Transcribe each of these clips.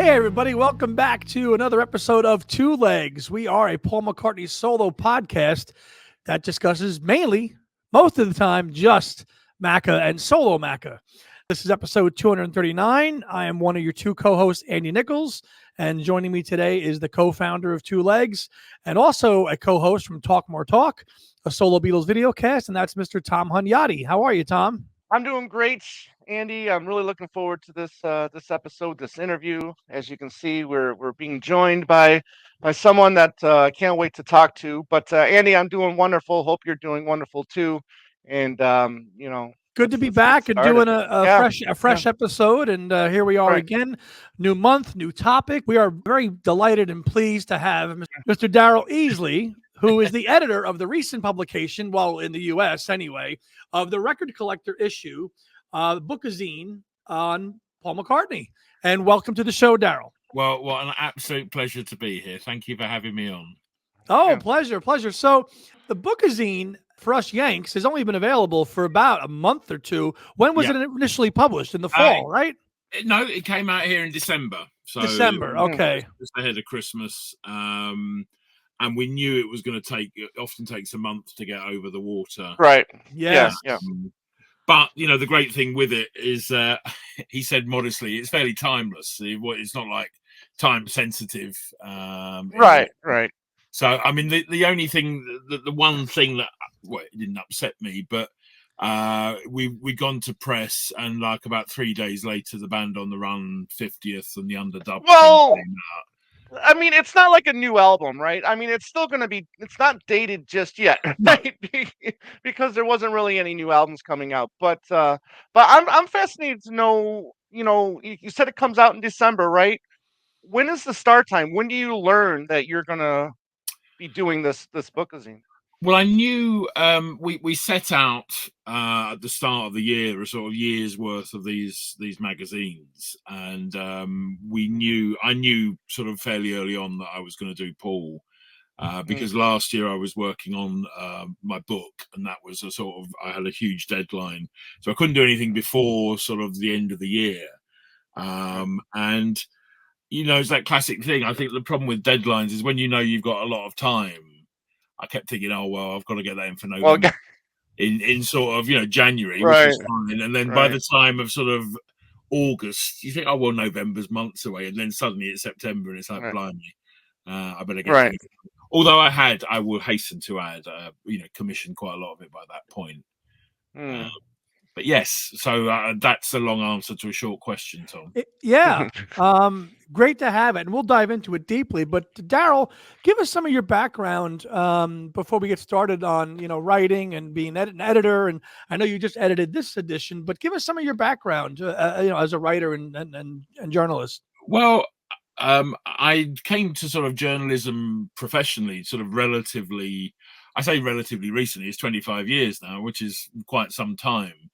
Hey everybody, welcome back to another episode of Two Legs. We are a Paul McCartney solo podcast that discusses mainly, most of the time, just Macca and solo Macca. This is episode 239. I am one of your two co-hosts, Andy Nichols, and joining me today is the co-founder of Two Legs and also a co-host from Talk More Talk, a solo Beatles videocast, and that's Mr. Tom Hunyadi. How are you, Tom? I'm doing great, Andy. I'm really looking forward to this episode, this interview. As you can see, we're being joined by someone that I can't wait to talk to. But Andy, I'm doing wonderful. Hope you're doing wonderful too. And Good to be let's get back and started. doing a Yeah, fresh episode. And here we are right. again. New month, new topic. We are very delighted and pleased to have Mr. Daryl Easlea, who is the editor of the recent publication, well, in the U.S. anyway, of the Record Collector issue, bookazine on Paul McCartney. And welcome to the show, Daryl. Well, what an absolute pleasure to be here. Thank you for having me on. Oh, Yeah. pleasure. So the bookazine for us Yanks has only been available for about a month or two. When was it initially published? In the fall, right? No, it came out here in December. So December, okay. Just ahead of Christmas. And we knew it was going to it often takes a month to get over the water. Right. Yes. Yeah. But, the great thing with it is, he said modestly, it's fairly timeless. It's not like time sensitive. Right. So, I mean, the only thing, the one thing that, it didn't upset me, but we'd gone to press, and like about 3 days later, the Band on the Run 50th and the Underdub Well, came out. I mean, it's not like a new album, right? I mean, it's still going to be, it's not dated just yet, right? Because there wasn't really any new albums coming out. But I'm fascinated to know, you said it comes out in December, right? When is the start time? When do you learn that you're going to be doing this bookazine? Well, I knew we set out at the start of the year a sort of year's worth of these magazines, and I knew sort of fairly early on that I was going to do Paul, because last year I was working on my book, and that was I had a huge deadline, so I couldn't do anything before sort of the end of the year, and it's that classic thing. I think the problem with deadlines is when you've got a lot of time. I kept thinking, oh, well, I've got to get that in for November, in sort of, January, which was fine. And then by the time of sort of August, you think, oh, well, November's months away. And then suddenly it's September and it's like, blimey, I better get it. Although I will hasten to add, commissioned quite a lot of it by that point. But yes, so that's a long answer to a short question, Tom. Great to have it, and we'll dive into it deeply. But Daryl, give us some of your background before we get started on writing and being an editor. And I know you just edited this edition, but give us some of your background, as a writer and journalist. Well, I came to sort of journalism professionally, sort of relatively recently. It's 25 years now, which is quite some time.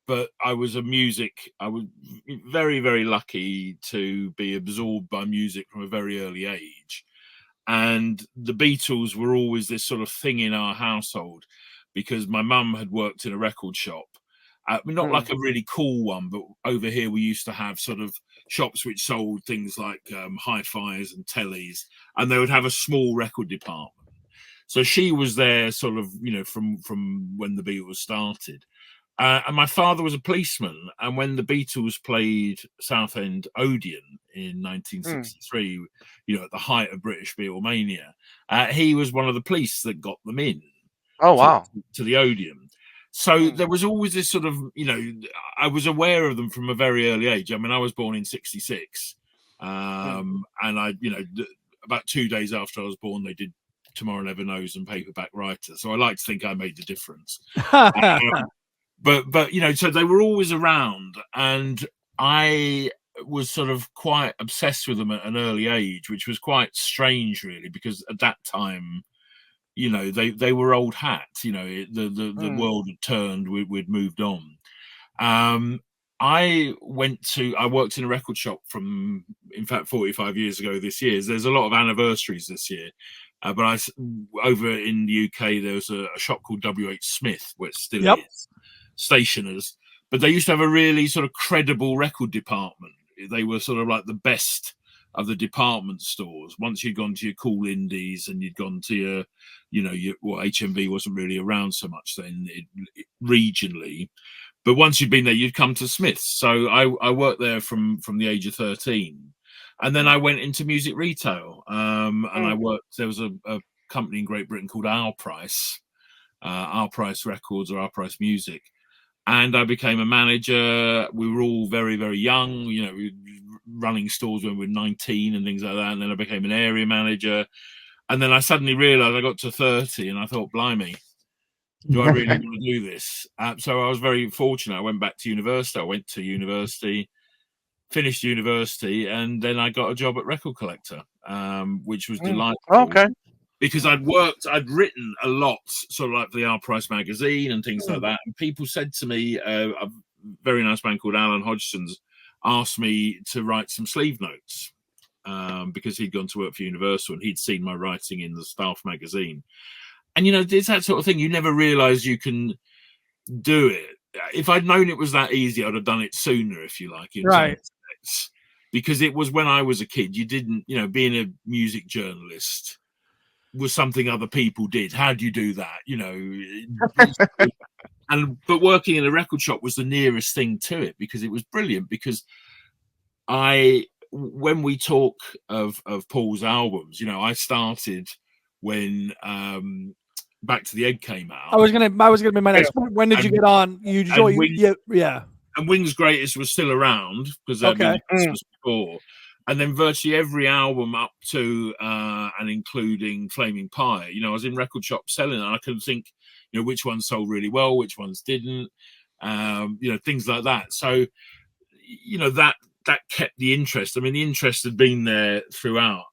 But I was very, very lucky to be absorbed by music from a very early age. And the Beatles were always this sort of thing in our household because my mum had worked in a record shop. Not like a really cool one, but over here we used to have sort of shops which sold things like hi-fis and tellies, and they would have a small record department. So she was there sort of, from when the Beatles started. And my father was a policeman, and when the Beatles played Southend Odeon in 1963, at the height of British Beatlemania, he was one of the police that got them in. Oh, wow. To the Odeon. So there was always this sort of, I was aware of them from a very early age. I mean, I was born in 66, and I, about 2 days after I was born, they did Tomorrow Never Knows and Paperback Writer. So I like to think I made the difference. But so they were always around, and I was sort of quite obsessed with them at an early age, which was quite strange, really, because at that time, they were old hat. The world had turned, we'd moved on. I worked in a record shop from, in fact, 45 years ago this year. There's a lot of anniversaries this year. But over in the UK, there was a shop called W.H. Smith, where it still is. Stationers, but they used to have a really sort of credible record department. they were sort of like the best of the department stores. Once you'd gone to your cool indies and you'd gone to your, HMV wasn't really around so much then regionally. But once you'd been there, you'd come to Smith's. So I worked there from the age of 13. And then I went into music retail. And I worked, there was a company in Great Britain called Our Price Records or Our Price Music. And I became a manager. We were all very, very young, we were running stores when we were 19 and things like that. And then I became an area manager. And then I suddenly realized I got to 30 and I thought, blimey, do I really want to do this? So I was very fortunate. I went back to university. I went to university, finished university, and then I got a job at Record Collector, which was delightful. Okay. Because I'd written a lot, sort of like the Our Price magazine and things like that. And people said to me, a very nice man called Alan Hodgson's asked me to write some sleeve notes because he'd gone to work for Universal and he'd seen my writing in the staff magazine. And, it's that sort of thing. You never realise you can do it. If I'd known it was that easy, I'd have done it sooner, if you like. Right. Because it was when I was a kid, you didn't, being a music journalist was something other people did. How do you do that? But working in a record shop was the nearest thing to it because it was brilliant. Because when we talk of Paul's albums, I started when Back to the Egg came out. I was gonna be my next point. When did you get on? And Wings Greatest was still around because this was before. And then virtually every album up to and including Flaming Pie, I was in record shops selling it. And I couldn't think, which ones sold really well, which ones didn't, things like that. So, that kept the interest. I mean, the interest had been there throughout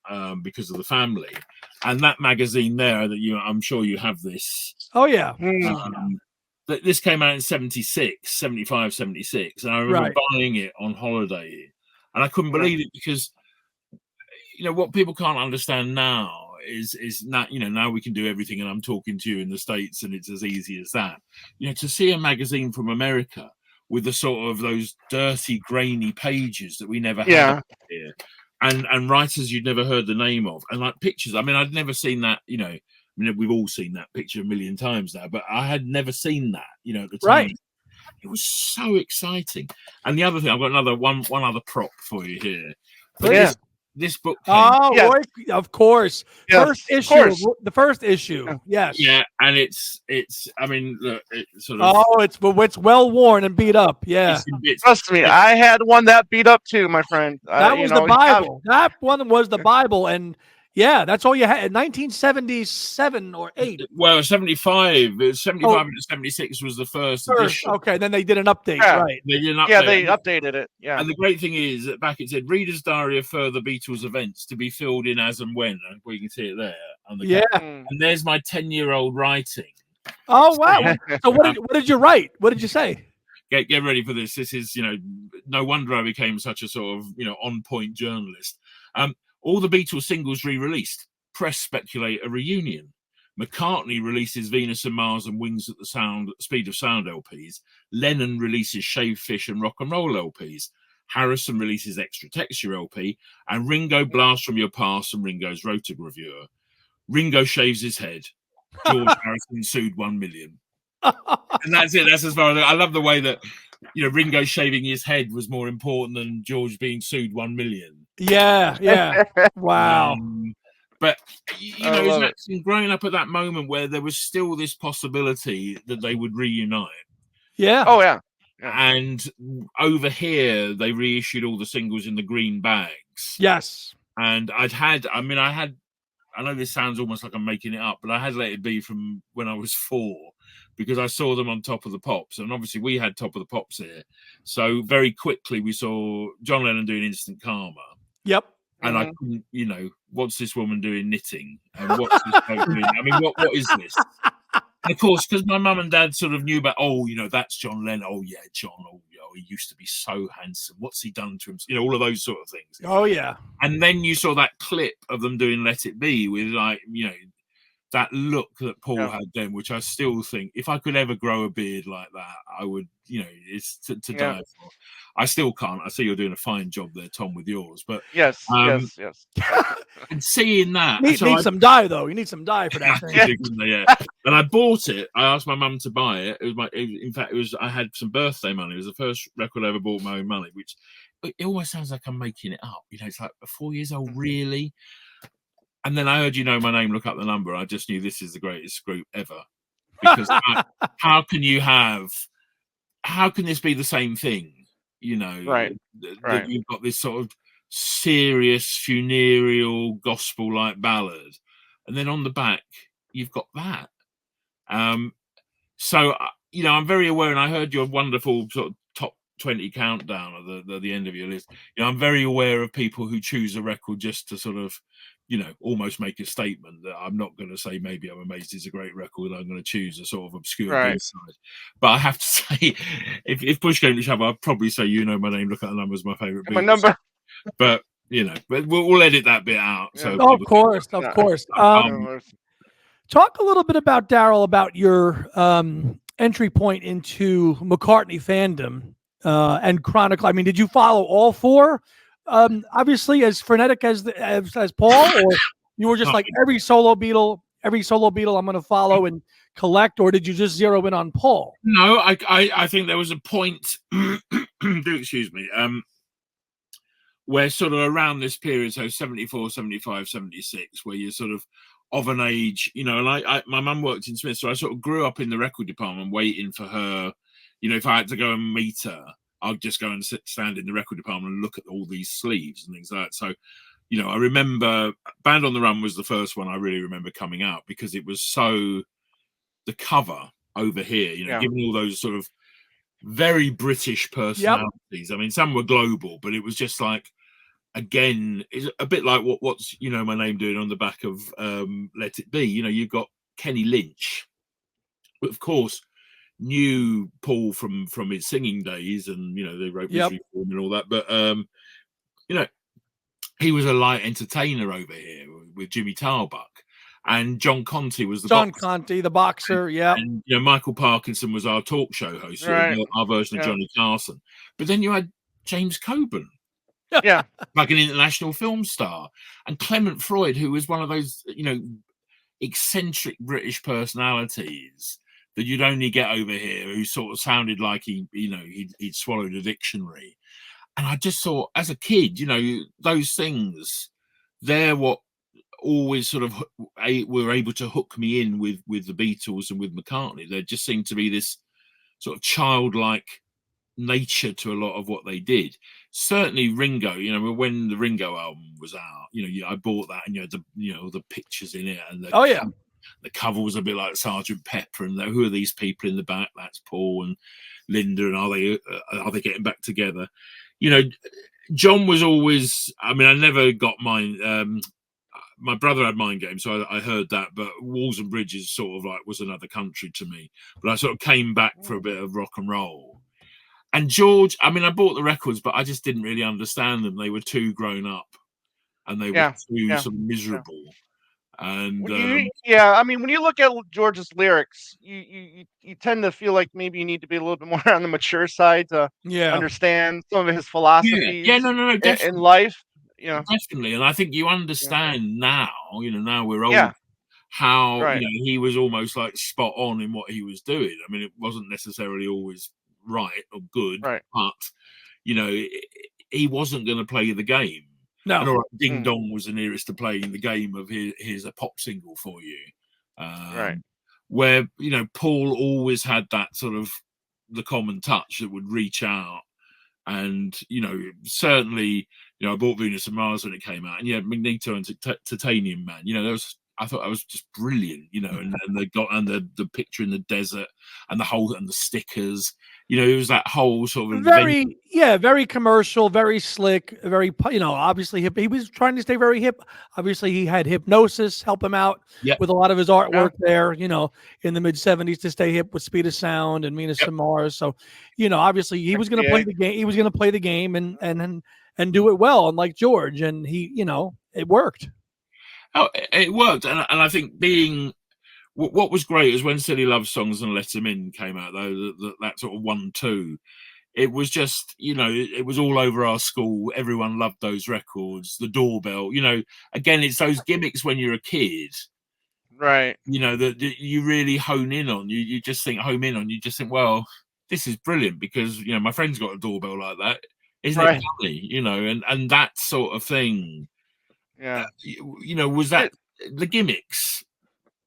because of the family. And that magazine there that I'm sure you have this. Oh, yeah. This came out in 75, 76. And I remember buying it on holiday. And I couldn't believe it because, what people can't understand now is not, now we can do everything. And I'm talking to you in the States and it's as easy as that. To see a magazine from America with the sort of those dirty, grainy pages that we never had here. And writers you'd never heard the name of, and like pictures. I mean, I'd never seen that. We've all seen that picture a million times now, but I had never seen that. At the time, right? It was so exciting. And the other thing, I've got another one other prop for you here. This book. Boy, of course. Yes, first issue. The first issue. Yes. Yeah, and it's. I mean, look, it's sort of. It's well worn and beat up. Yeah. Trust me, I had one that beat up too, my friend. That was the Bible. That one was the Bible, and yeah, that's all you had in 1977 or 8. Well, 75. 75 and 76 was the first edition. Okay, then they did an update, right? They did an update. Yeah, they updated it. Yeah. And the great thing is that back it said Reader's Diary of further Beatles events to be filled in as and when. Well, you can see it there. And there's my 10-year-old writing. Oh, wow. So what did you write? What did you say? Get ready for this. This is, no wonder I became such a sort of, on-point journalist. All the Beatles singles re-released. Press speculate a reunion. McCartney releases Venus and Mars and Wings at the Speed of Sound LPs. Lennon releases Shave Fish and Rock and Roll LPs. Harrison releases Extra Texture LP. And Ringo Blast from Your Past and Ringo's Rotogravure. Ringo shaves his head. George Harrison sued 1 million. And that's it. That's as far as I love the way that Ringo shaving his head was more important than George being sued 1 million. Yeah. Wow. But imagine growing up at that moment where there was still this possibility that they would reunite. Yeah. Oh yeah. And over here they reissued all the singles in the green bags. Yes. And I know this sounds almost like I'm making it up, but I had Let It Be from when I was 4 because I saw them on Top of the Pops. And obviously we had Top of the Pops here. So very quickly we saw John Lennon doing Instant Karma. Yep. And I couldn't, what's this woman doing knitting? And what's this bloke doing? I mean, what is this? And of course, because my mum and dad sort of knew about, that's John Lennon. Oh, yeah, John. Oh, he used to be so handsome. What's he done to him? All of those sort of things. Oh, yeah. And then you saw that clip of them doing Let It Be with, that look that Paul Yeah. had then, which I still think, if I could ever grow a beard like that, I would, it's to Yeah. die for. I still can't. I see you're doing a fine job there, Tom, with yours, but Yes. yes. Thank you. And seeing that, Need some dye though. You need some dye for that thing. yeah. And I bought it. I asked my mum to buy it. In fact, I had some birthday money. It was the first record I ever bought with my own money, which it always sounds like I'm making it up. It's like 4 years old, really. And then I heard You Know My Name, look up the number. I just knew this is the greatest group ever. Because how can this be the same thing? Right. That you've got this sort of serious funereal gospel-like ballad, and then on the back you've got that. So I'm very aware, and I heard your wonderful sort of top 20 countdown at the end of your list. I'm very aware of people who choose a record just to sort of almost make a statement that I'm not going to say maybe I'm amazed it's a great record. I'm going to choose a sort of obscure B-side. But I have to say, if push came to shove, I'd probably say You Know My Name, Look at the Number is my favourite Beatles. My number. But but we'll edit that bit out. Yeah. So Of course. Talk a little bit about Daryl, about your entry point into McCartney fandom and chronicle. I mean, did you follow all four? Obviously, as frenetic as Paul, or you were just like every solo Beatle I'm going to follow and collect, or did you just zero in on Paul? No, I think there was a point. Do excuse me. Where sort of around this period, so 74, 75, 76, where you're sort of an age, and my mum worked in Smith, so I sort of grew up in the record department waiting for her. If I had to go and meet her, I'd just go and stand in the record department and look at all these sleeves and things like that. So, I remember Band on the Run was the first one I really remember coming out, because it was so, the cover over here, given all those sort of very British personalities. I mean, some were global, but it was just like, again, it's a bit like what's My Name doing on the back of Let It Be. You've got Kenny Lynch, but of course knew Paul from his singing days, and they wrote Misery for him and all that. But he was a light entertainer over here with Jimmy Tarbuck, and John Conte was the boxer. Yeah, and Michael Parkinson was our talk show host, our version of Johnny Carson. But then you had James Coburn. Yeah, like an international film star, and Clement Freud, who was one of those eccentric British personalities that you'd only get over here, who sort of sounded like he'd swallowed a dictionary. And I just thought, as a kid, those things, they're what always sort of were able to hook me in with the Beatles and with McCartney. There just seemed to be this sort of childlike nature to a lot of what they did. Certainly Ringo, when the Ringo album was out, I bought that, and the pictures in it, and the cover was a bit like Sergeant Pepper, and who are these people in the back? That's Paul and Linda, and are they getting back together? John was always, I mean, I never got mine. My brother had Mind Games, so I heard that, but Walls and Bridges sort of like was another country to me. But I sort of came back for a bit of rock and roll. And George, I mean, I bought the records, but I just didn't really understand them. They were too grown up, and they were too sort of miserable. And I mean, when you look at George's lyrics, you tend to feel like maybe you need to be a little bit more on the mature side to understand some of his philosophies. No, in life. Definitely, and I think you understand now. Now we're old. How he was almost like spot on in what he was doing. I mean, it wasn't necessarily always right or good, but he wasn't going to play the game. No, and all right, Ding Dong was the nearest to playing the game of here's a pop single for you, where Paul always had that sort of the common touch that would reach out, and certainly I bought Venus and Mars when it came out, and Magneto and Titanium Man, I thought that was just brilliant, and they got the picture in the desert and the stickers, it was that whole sort of very commercial, very slick, very obviously hip. He was trying to stay very hip. Obviously, he had Hypnosis help him out with a lot of his artwork there, in the mid '70s to stay hip with Speed of Sound and Venus and Mars. So, obviously he was going to play the game. He was going to play the game and do it well, unlike George, and he, it worked. Oh, it worked, and I think being what was great is when Silly Love Songs and Let 'Em In came out, though, that sort of 1-2. It was just, it was all over our school. Everyone loved those records. The Doorbell, again, it's those gimmicks when you're a kid, Right. that you really hone in on. You just think, well, this is brilliant because, my friend's got a doorbell like that. Isn't it funny? And that sort of thing. Yeah. Was that the gimmicks?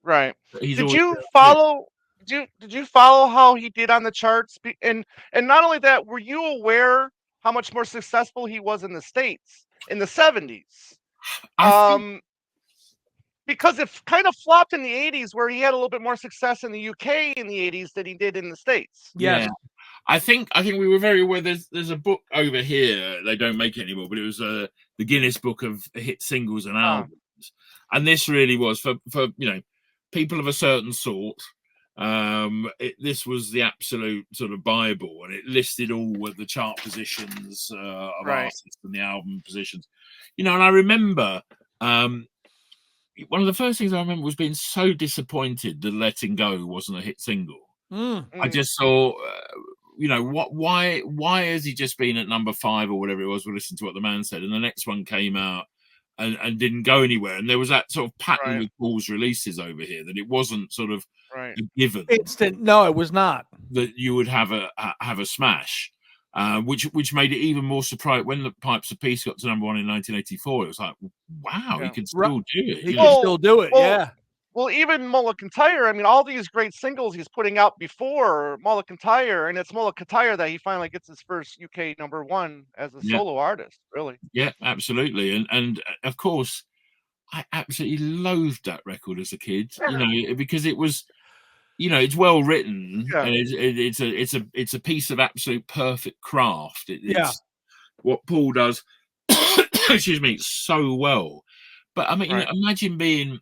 Right. He's Did always you follow? Did you follow how he did on the charts? And not only that, were you aware how much more successful he was in the States in the 70s? Because it kind of flopped in the 80s, where he had a little bit more success in the UK in the 80s than he did in the States. Yeah. I think we were very aware. There's a book over here. They don't make it anymore, but it was the Guinness Book of Hit Singles and Albums. And this really was for people of a certain sort. This was the absolute sort of Bible, and it listed all of the chart positions of artists and the album positions. And I remember one of the first things I remember was being so disappointed that Letting Go wasn't a hit single. I just saw, why has he just been at number 5 or whatever it was? We'll listen to what the man said, and the next one came out and didn't go anywhere. And there was that sort of pattern with Paul's releases over here, that it wasn't sort of a given instant. No, it was not that you would have a smash, which made it even more surprising when the Pipes of Peace got to number 1 in 1984. It was like, wow, he can still do it. He can still do it. Yeah. Well, even Mullah Tire, I mean, all these great singles he's putting out before Mullah Tire, and it's Mullah Tire that he finally gets his first UK number 1 as a solo artist, really. Yeah, absolutely. And of course, I absolutely loathed that record as a kid, because it was, it's well written, and it's a piece of absolute perfect craft. It's what Paul does, excuse me, so well. But I mean, imagine being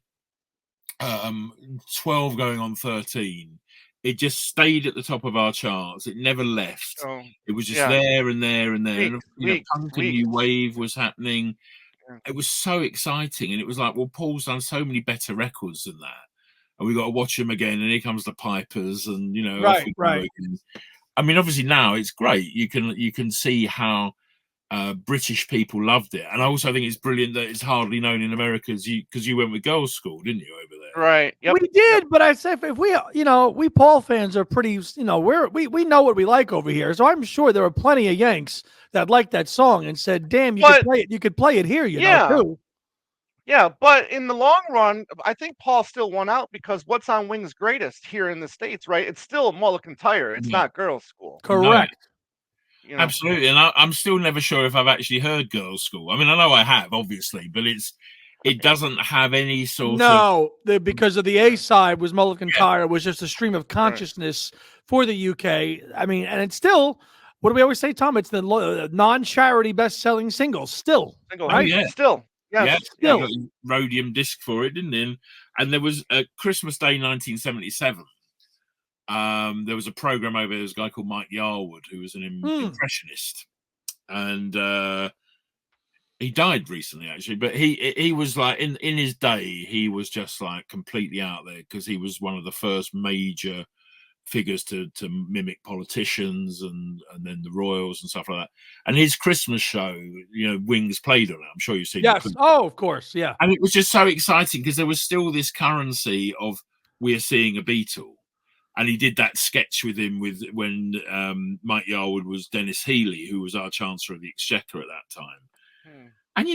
12 going on 13. It just stayed at the top of our charts. It never left. It was just there and there and there. Punk and New Wave was happening. It was so exciting, and it was like, well, Paul's done so many better records than that, and we got to watch him again. And here comes the Pipers, and right. I mean, obviously now it's great. You can see how British people loved it, and I also think it's brilliant that it's hardly known in America, because you went with girls' school, didn't you, over there? Right. Yep. We did, but I said if we, we Paul fans are pretty, we know what we like over here. So I'm sure there were plenty of Yanks that liked that song and said, "Damn, could play it. You could play it here, know, too." Yeah, but in the long run, I think Paul still won out, because what's on Wings' greatest here in the States, right? It's still Mullah Tire. It's not Girls' School. Correct. No. Absolutely, and I'm still never sure if I've actually heard Girls' School. I mean, I know I have, obviously, but it doesn't have any sort of... because of the A side was Mullah Tire was just a stream of consciousness for the UK. I mean, and it's still, what do we always say, Tom? It's the non-charity best-selling single, still. Right? Still. Yes. Yeah, got a rhodium disc for it, didn't it? And there was Christmas Day 1977. There was a program over there. There was a guy called Mike Yarwood, who was an impressionist, and he died recently, actually. But he was like, in his day, he was just like completely out there, because he was one of the first major figures to mimic politicians and then the royals and stuff like that. And his Christmas show, Wings played on it. I'm sure you've seen it. Oh, of course, yeah. And it was just so exciting, because there was still this currency of we're seeing a Beatle. And he did that sketch with him when Mike Yarwood was Dennis Healy, who was our Chancellor of the Exchequer at that time. And,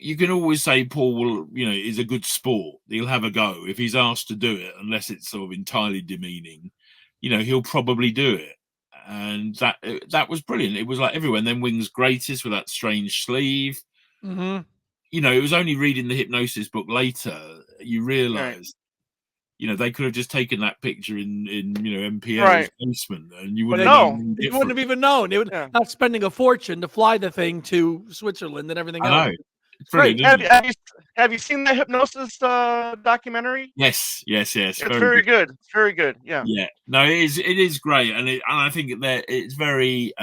you can always say Paul will, is a good sport. He'll have a go if he's asked to do it, unless it's sort of entirely demeaning. He'll probably do it. And that was brilliant. It was like everywhere. And then Wings' greatest with that strange sleeve. Mm-hmm. It was only reading the Hypnosis book later you realise. They could have just taken that picture in MPL's basement, and you wouldn't have known. You wouldn't have even known. They would not spending a fortune to fly the thing to Switzerland and everything else. I know. It's brilliant. Have you seen the Hypnosis documentary? Yes. It's very good. It's very good. Yeah. Yeah. No, it is great, and I think that it's very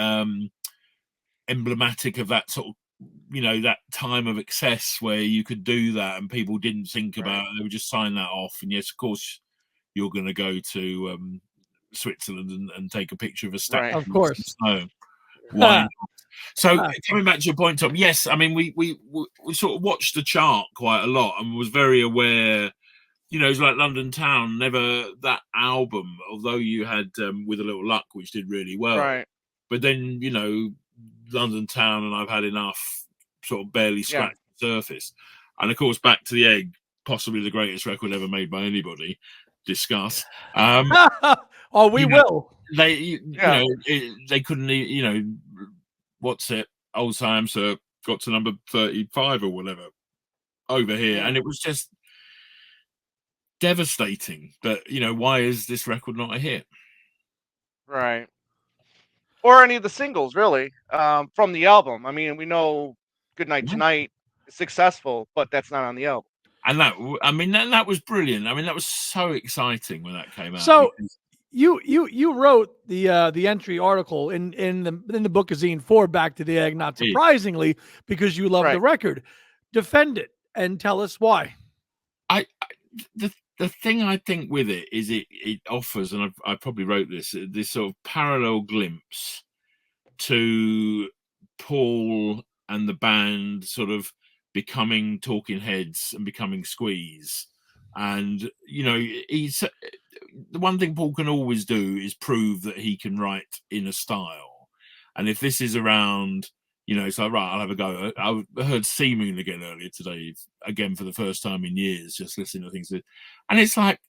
emblematic of that sort of that time of excess where you could do that and people didn't think about it. They would just sign that off. And yes, of course, you're going to go to Switzerland and take a picture of a statue. Right. Of course. Snow. Why not? So coming back to your point, Tom, yes, I mean, we sort of watched the chart quite a lot and was very aware, it's like London Town, never that album, although you had With a Little Luck, which did really well. Right. But then, London Town and I've Had Enough sort of barely scratched the surface. And of course, Back to the Egg, possibly the greatest record ever made by anybody. Discuss. Oh, we will. They, they couldn't, what's it? Old Sam Sir got to number 35 or whatever over here. And it was just devastating that, why is this record not a hit? Right. Or any of the singles, really, from the album. I mean, we know Goodnight Tonight is successful, but that's not on the album. And that was brilliant. I mean, that was so exciting when that came out. So you wrote the entry article in the bookazine for Back to the Egg, not surprisingly, because you love the record. Defend it and tell us why. The thing I think with it is it offers, and I probably wrote this sort of parallel glimpse to Paul and the band sort of becoming Talking Heads and becoming Squeeze. And, he's the one thing Paul can always do is prove that he can write in a style. And if this is around, it's like, right, I'll have a go. I heard Sea Moon again earlier today, again for the first time in years, just listening to things. And it's like,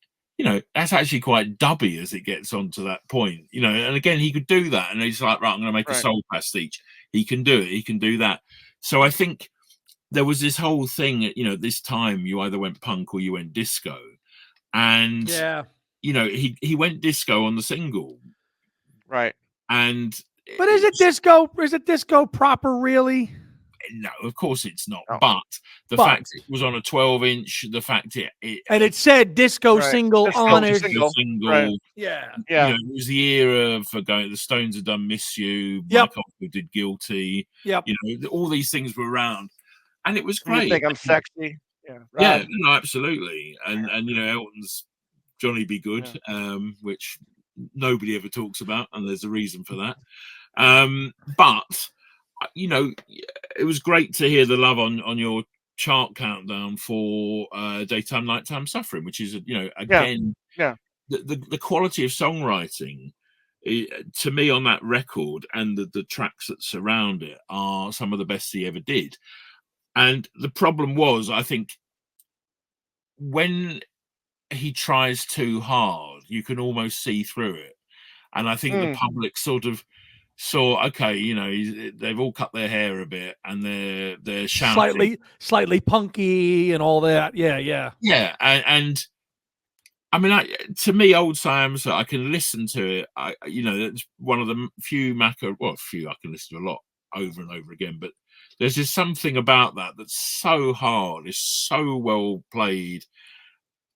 that's actually quite dubby as it gets onto that point, and again, he could do that. And he's like, right, I'm going to make a soul pastiche. He can do it. He can do that. So I think there was this whole thing, at this time, you either went punk or you went disco. And, he went disco on the single. Right. But is it disco? Is it disco proper, really? No, of course it's not. No. But the fact it was on a 12-inch, the fact and it said disco single on it. Single. Right. Yeah. It was the era for going. The Stones had done "Miss You." Mike Oldfield did "Guilty." Yep. All these things were around, and it was great. You think I'm sexy? Yeah. Yeah. No, absolutely. And Elton's "Johnny Be Good," which nobody ever talks about, and there's a reason for that. But it was great to hear the love on your chart countdown for Daytime Nighttime Suffering, which is again the quality of songwriting to me on that record, and the tracks that surround it are some of the best he ever did. And the problem was, I think, when he tries too hard, you can almost see through it. And I think the public sort of saw, okay, they've all cut their hair a bit and they're shouting. Slightly punky and all that. Yeah. And I mean, to me, Old Sam's, I can listen to it. It's one of the few I can listen to a lot over and over again. But there's just something about that that's so hard. It's so well played.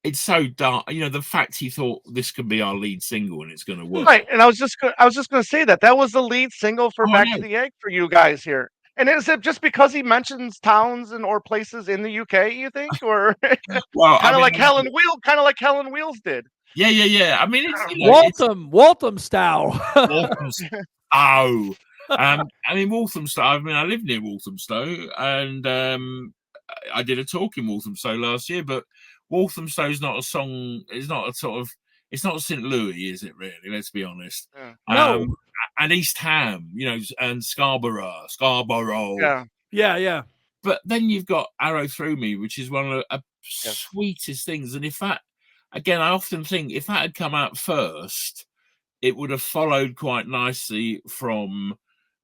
It's so dark. The fact he thought this could be our lead single and it's going to work. Right. And I was just going to say that was the lead single for Back to the Egg for you guys here. And is it just because he mentions towns or places in the UK, you think, or kind of like Helen Wheels did? Yeah. I mean, it's Waltham style. Walthamstow. I mean, I live near Walthamstow, and I did a talk in Walthamstow last year, but Walthamstow is not a song. It's not a sort of. It's not St. Louis, is it? Really? Let's be honest. No. And East Ham, and Scarborough. Yeah. But then you've got Arrow Through Me, which is one of the sweetest things. And if that, again, I often think if that had come out first, it would have followed quite nicely from.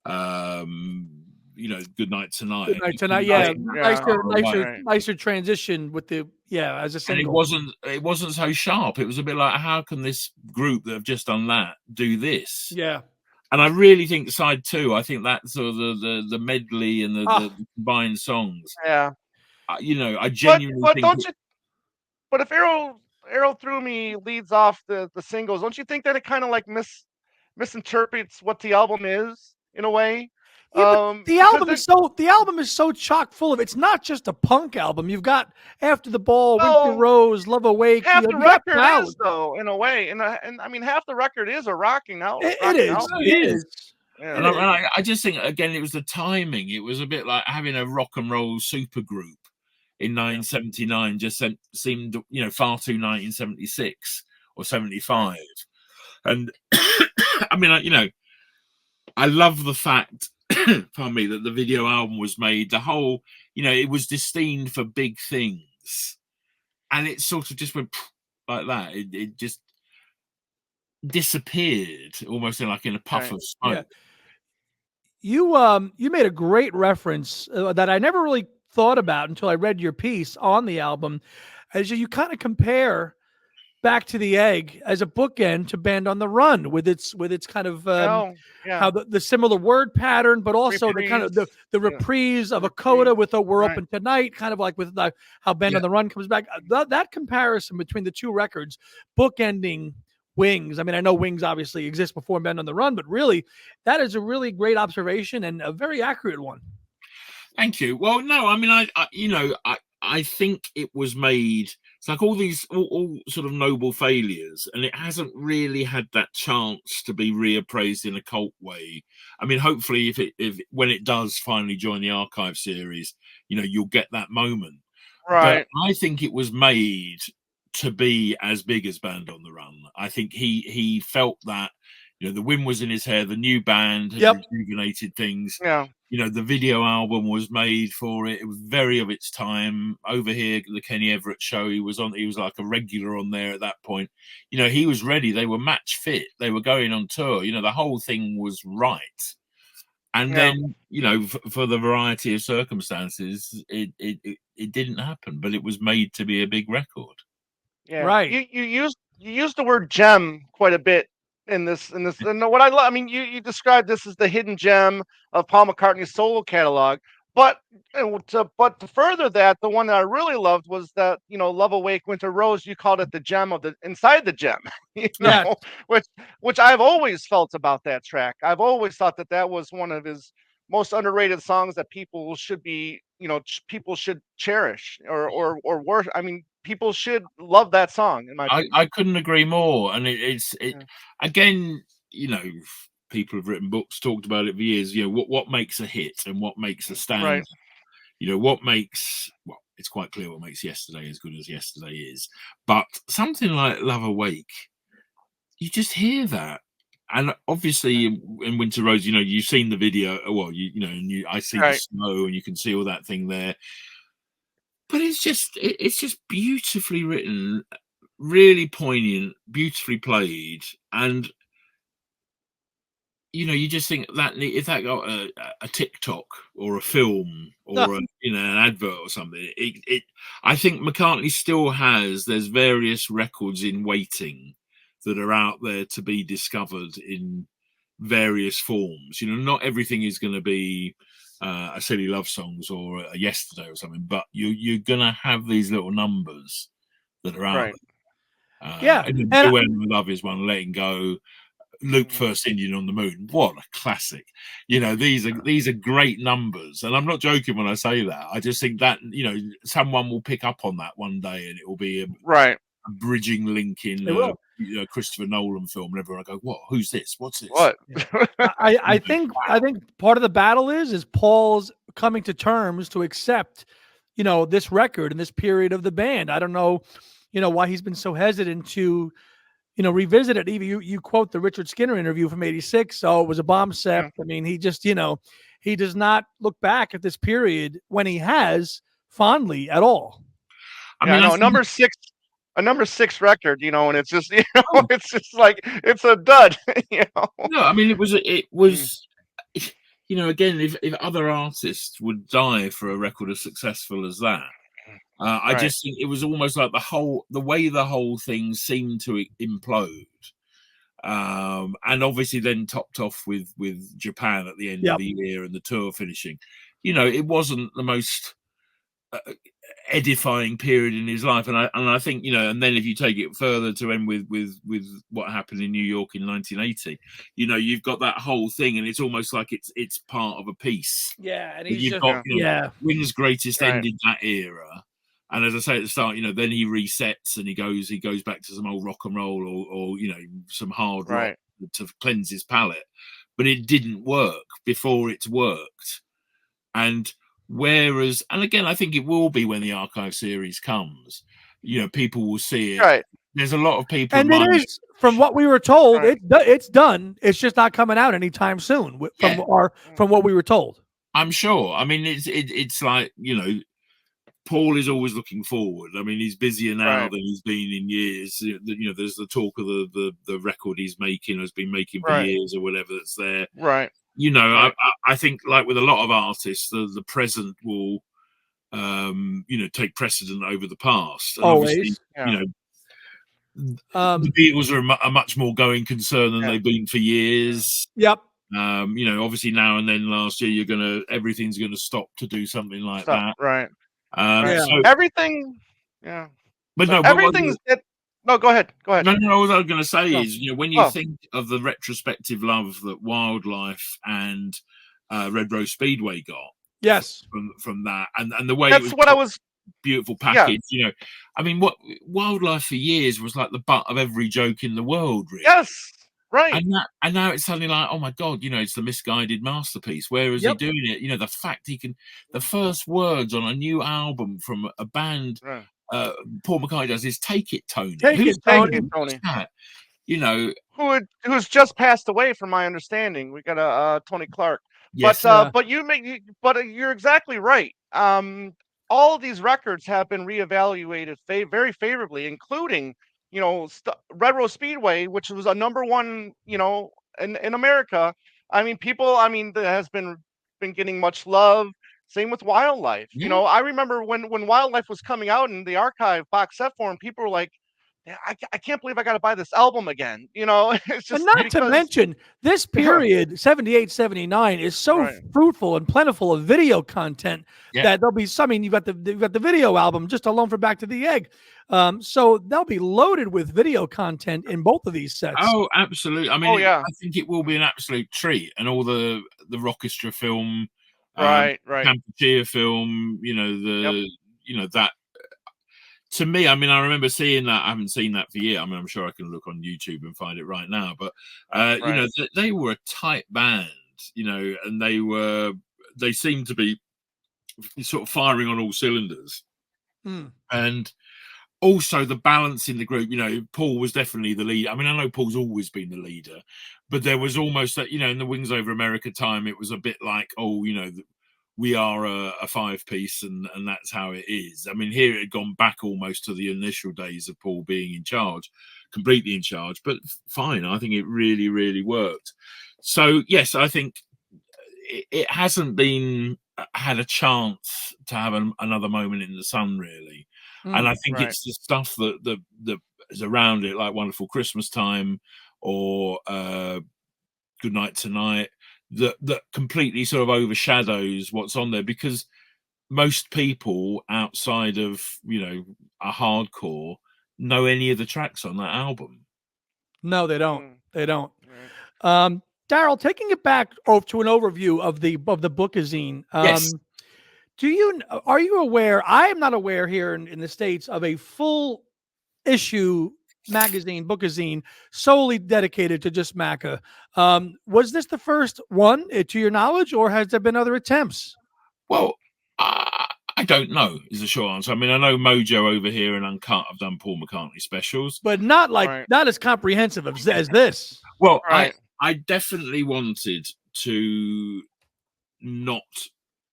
Good Night Tonight. Good Night Tonight, nicer transition with as a single. And it wasn't so sharp. It was a bit like, how can this group that have just done that do this? Yeah. And I really think side 2, I think that's sort of the medley and the combined songs. Yeah. I genuinely think. But if Arrow Through Me leads off the singles, don't you think that it kind of like misinterprets what the album is in a way? Yeah, but Because the album is so chock full of. It's not just a punk album. You've got After the Ball, Winter well, Rose, Love Awake. half the You got record ballads. is though, in a way, and I mean half the record is a rocking out, It rocking is. album. It is. Yeah. And I just think again it was the timing. It was a bit like having a rock and roll supergroup in 1979 just seemed far too 1976 or 75. And I mean, I love the fact, pardon me, that the video album was made. The whole, it was destined for big things, and it sort of just went like that. It just disappeared almost in a puff of smoke. Yeah. You made a great reference that I never really thought about until I read your piece on the album, as you kind of compare Back to the Egg as a bookend to Band on the Run with its kind of how the similar word pattern, but also the kind of the reprise of a coda with a We're Open Tonight, kind of like with how Band on the Run comes back. That comparison between the two records, bookending Wings. I mean, I know Wings obviously exists before Band on the Run, but really that is a really great observation and a very accurate one. Thank you. Well, no, I mean, I think it was made. It's like all these all sort of noble failures, and it hasn't really had that chance to be reappraised in a cult way. I mean, hopefully, if when it does finally join the archive series, you'll get that moment. Right. But I think it was made to be as big as Band on the Run. I think he felt that the wind was in his hair. The new band had rejuvenated things. Yeah. The video album was made for it. It was very of its time. Over here, the Kenny Everett show, he was like a regular on there at that point. He was ready. They were match fit. They were going on tour. The whole thing was right. And then, for the variety of circumstances, it didn't happen. But it was made to be a big record. Yeah. Right. You used the word gem quite a bit in this, and what I love, I mean, you described this as the hidden gem of Paul McCartney's solo catalog, but to further that, the one that I really loved was that Love Awake, Winter Rose. You called it the gem of the inside the gem, which I've always felt about that track. I've always thought that was one of his most underrated songs that people should be, people should cherish or worship. I mean, people should love that song. In my opinion. I couldn't agree more. And it's again, people have written books, talked about it for years. What makes a hit and what makes a stand. What makes it's quite clear what makes Yesterday as good as Yesterday is. But something like Love Awake, you just hear that. And obviously, in Winter Rose, you've seen the video. Well, I see the snow, and you can see all that thing there. But it's just beautifully written, really poignant, beautifully played, and you just think that if that got a TikTok or a film or an advert or something, I think McCartney still has. There's various records in waiting that are out there to be discovered in various forms. Not everything is going to be a Silly Love Songs or a Yesterday or something, but you're going to have these little numbers that are out there. And When Love Is One, Letting Go, Luke First Indian on the Moon. What a classic. These are great numbers. And I'm not joking when I say that. I just think that, someone will pick up on that one day and it will be a bridging link in Christopher Nolan film, and everyone will go, "What? Who's this? What's this?" What? I think part of the battle is Paul's coming to terms to accept, this record and this period of the band. I don't know, why he's been so hesitant to, revisit it. Even you quote the Richard Skinner interview from '86. So it was a bomb set. I mean, he just, he does not look back at this period when he has fondly at all. I mean, a number six record, and it's just, it's just like, it's a dud, No, I mean, it was, again, if other artists would die for a record as successful as that, I just think it was almost like the way the whole thing seemed to implode. And obviously then topped off with Japan at the end of the year and the tour finishing. It wasn't the most edifying period in his life, and I think, you know, and then if you take it further to end with what happened in New York in 1980, you know, you've got that whole thing, and it's almost like it's part of a piece. Yeah, and But he's you've got, you know, yeah. Wings Greatest Right. ended that era, and as I say at the start, you know, then he resets and he goes back to some old rock and roll or you know, some hard rock to cleanse his palate, but it didn't work before it's worked. And whereas, and again, I think it will be when the archive series comes, you know, people will see it. Right. There's a lot of people, And it is, from what we were told, Right. it's done. It's just not coming out anytime soon. From what we were told. I'm sure. I mean, it's like, you know, Paul is always looking forward. I mean, he's busier now than he's been in years. You know, there's the talk of the record he's making, has been making for years or whatever that's there. Right. You know, I think, like with a lot of artists, the present will, you know, take precedent over the past. And obviously, you know, the Beatles are a much more going concern than they've been for years. Yep. You know, obviously now and then last year, everything's gonna stop to do something like that. Right. So everything. Yeah. But no, everything's. No, go ahead. Go ahead. No, what I was going to say is, you know, when you think of the retrospective love that Wildlife and Red Rose Speedway got, yes, from that, and the way that's it was what I was. Beautiful package, you know. I mean, what Wildlife for years was like the butt of every joke in the world, really. Yes, right. And now it's suddenly like, oh my god, you know, it's the misguided masterpiece. Where is he doing it? You know, the fact he can, the first words on a new album from a band. Paul McCartney does is "Take It, Tony." Take it, Tony. You know, who's just passed away, from my understanding. We got a Tony Clark. Yes, but you're exactly right. All of these records have been reevaluated very favorably, including, you know, Red Rose Speedway, which was a #1, you know, in America. I mean, that has been getting much love. Same with Wildlife. You know, I remember when Wildlife was coming out in the archive box set form, people were like, I can't believe I got to buy this album again. You know, it's just, and not to mention this period, 78, 79, is so fruitful and plentiful of video content that there'll be some. I mean, you've got the video album just alone for Back to the Egg. So they'll be loaded with video content in both of these sets. Oh, absolutely. I mean, I think it will be an absolute treat, and all the Rockestra film. Kampuchea film, you know, you know, that to me, I mean, I remember seeing that. I haven't seen that for years. I mean, I'm sure I can look on YouTube and find it right now, but you know, they were a tight band, you know, and they seemed to be sort of firing on all cylinders. And also the balance in the group, you know, Paul was definitely the leader. I mean, I know Paul's always been the leader, but there was almost that, you know, in the Wings Over America time, it was a bit like, oh, you know, we are a 5-piece and that's how it is. I mean, here it had gone back almost to the initial days of Paul being in charge, completely in charge, but fine. I think it really, really worked. So, yes, I think it hasn't had a chance to have another moment in the sun, really. And I think it's the stuff that is around it, like Wonderful Christmas Time or Good Night Tonight, that completely sort of overshadows what's on there, because most people outside of, you know, a hardcore know any of the tracks on that album. No, they don't. They don't. Daryl, taking it back to an overview of the bookazine. Yes. Are you aware? I am not aware here in the States of a full issue bookazine solely dedicated to just Macca. Was this the first one, to your knowledge, or has there been other attempts? Well, I don't know is the short answer. I mean, I know Mojo over here and Uncut have done Paul McCartney specials, but not not as comprehensive as this. Well, I definitely wanted to not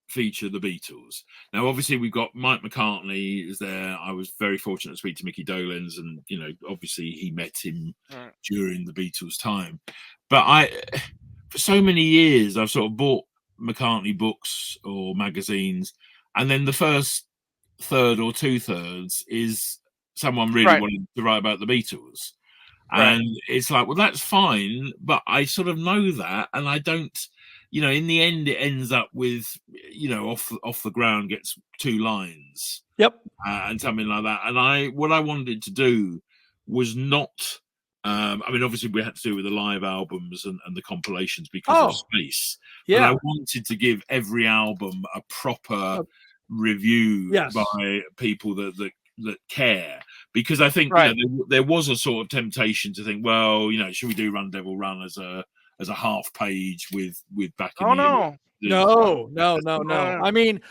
feature the Beatles. Now, obviously, we've got Mike McCartney is there. I was very fortunate to speak to Mickey Dolenz, and, you know, obviously he met him during the Beatles time. But for so many years, I've sort of bought McCartney books or magazines, and then the first third or 2/3 is someone really wanting to write about the Beatles. And it's like, well, that's fine, but I sort of know that, and I don't, you know, in the end, it ends up with, off the ground gets 2 lines. Yep. And something like that. And what I wanted to do was not. I mean, obviously, we had to do it with the live albums and the compilations because of space. Yeah. But I wanted to give every album a proper review by people that care, because I think there was a sort of temptation to think, well, should we do Run Devil Run as a half page with back in no. I mean,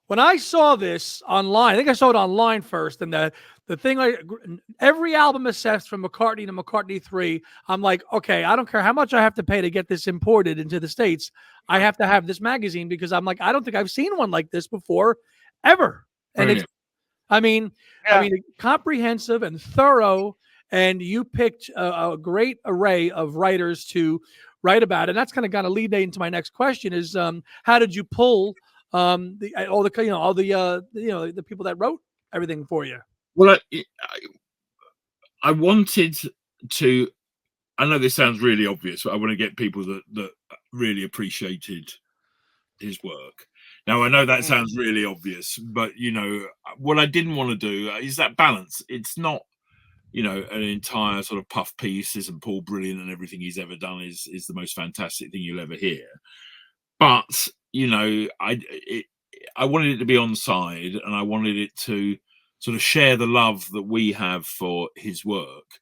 when I saw this online, I think I saw it online first, and the thing, like, every album assessed from McCartney to McCartney 3, I'm like, okay, I don't care how much I have to pay to get this imported into the States. I have to have this magazine, because I'm like, I don't think I've seen one like this before, ever. And it's, I mean, comprehensive and thorough, and you picked a great array of writers to write about. And that's kind of lead into my next question is, how did you pull the people that wrote everything for you? Well, I wanted to. I know this sounds really obvious, but I want to get people that really appreciated his work. Now, I know that sounds really obvious, but what I didn't want to do is that balance. It's not, an entire sort of puff piece. Isn't Paul brilliant, and everything he's ever done is the most fantastic thing you'll ever hear. But I wanted it to be on side, and I wanted it to sort of share the love that we have for his work,